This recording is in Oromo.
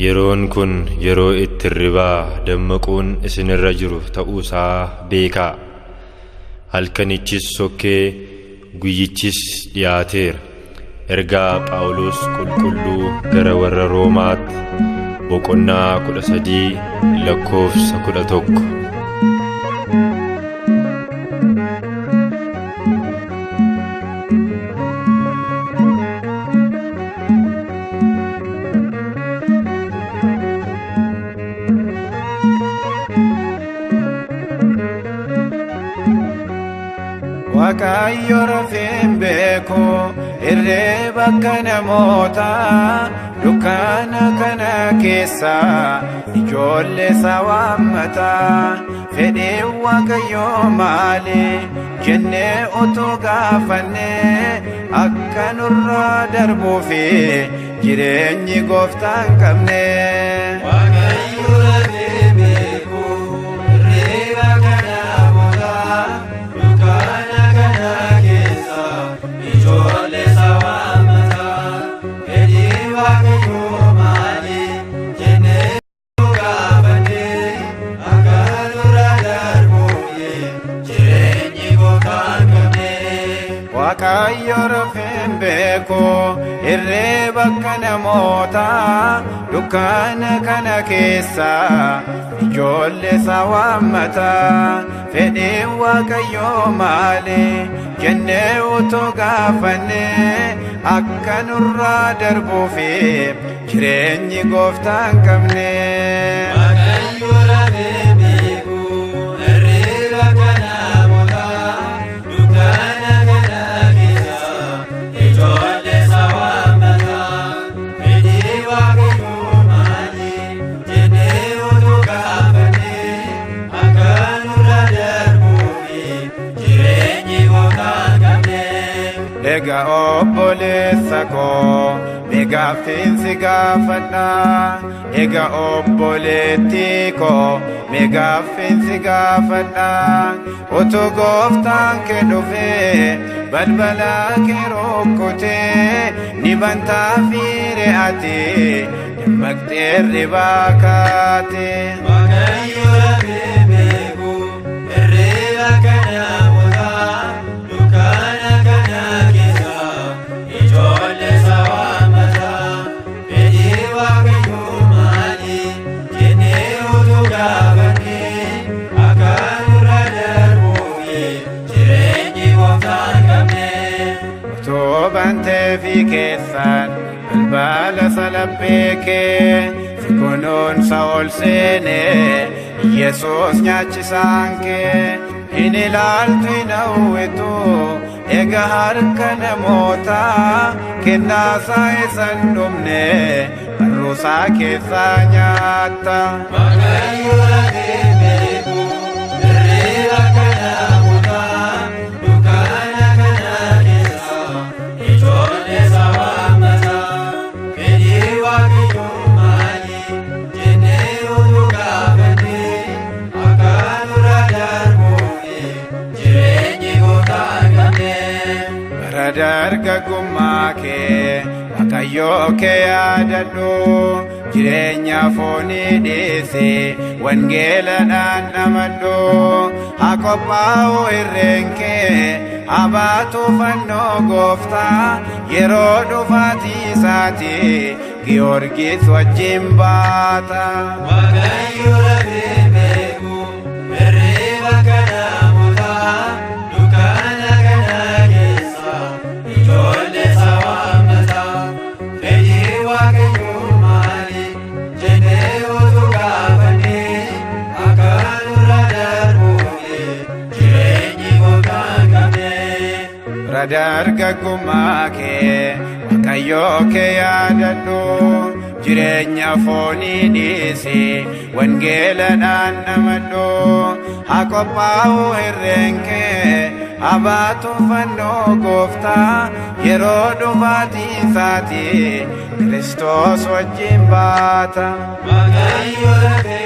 Yeroon kun yeroo itti ribaa dammaquun isinirra jiru ta'uusaa beekaa. Halkanichis sokkee guyyichis dhiyaateera. Ergaa Phaawulos qulqulluu gara warra Roomaatti boqonnaa 13 lakkoofsa 11. Waaqayyo rafeen beeku irree bakka namoota dukkaana kana keessa ijoollee isaa waammata. Fedhiin Waaqayyoo maali jennee utuu gaafannee akka nurraa darbuufi jireenyi gooftaa hin qabne. Waaqayyo rafeen beeku irree bakka namoota dukkaana kana keessa ijoollee isaa waammata. Fedhiin Waaqayyoo maali jennee utuu gaafannee akka nurraa darbuufi jireenyi gooftaa hin qabne. Waaqayyo rafeen beeku irree bakka namoota dukkaana kana keessa ijoollee isaa waammata. Fedhiin Waaqayyoo maali jennee utuu gaafannee akka nurraa darbuufi jireenyi gooftaa hin qabne. Waaqayyo rafeen beeku irree bakka namoota dukkaana kana keessa ijoollee isaa waammata. Fedhiin Waaqayyoo maali jennee utuu gaafannee akka nurraa darbuufi jireenyi gooftaa hin qabne. Egaa obboleessa koo mee gaaffiin si gaafadha. Egaa obboleettii koo mee gaaffiin si gaafadha. Utuu gooftaan kee dhufee balbala kee rukkutee ni bantaa fiire ati dammaqxee ribaa kaate. Waaqayyo rafeen beeku irree bakka namoota dukkaana kana keessa ijoollee isaa waammata. Fedhiin Waaqayyoo maali jennee utuu gaafannee akka nurraa darbuufi jireenyi gooftaa hin qabne. Utuu banteefi keessaan balbala salaphee kee si kunuunsa ol seenee Yesuus nyaachisaan kee hin ilaaltu hin hawwitu. Egaa harka namoota kennaasaa isa hin dhumne barruusaa keessaa nyaatta. Waaqayyo rafeen beeku irree bakka namoota dukkaana kana keessa ijoollee isaa waammata. Fedhiin Waaqayyoo maali jennee utuu gaafannee akka nurraa darbuufi jireenyi gooftaa hin qabne. Bara dargaggummaa kee Waaqayyoo kee yaadadhu. Jireenya foonii dhiisii wangeeladhaan dhamadhu. Haa qophaa'u irreen kee haa baatu fannoo gooftaa. Yeroo dhufaatii isaatii Giyoorgis wajjin baata. Waaqayyo rafeen beeku irree bakka namoota dukkaana kana keessa ijoollee isaa waammata. Fedhiin Waaqayyoo maali jennee utuu gaafannee akka nurraa darbuufi jireenyi gooftaa hin qabne. Bara dargaggummaa kee Waaqayyoo kee yaadadhu. Jireenya foonii dhiisii wangeeladhaan dhamadhu. Haa qophaa'u irreen kee haa baatu fannoo gooftaa. Yeroo dhufaatii isaatii Kiristoos wajjin baata. Waaqayyo rafeen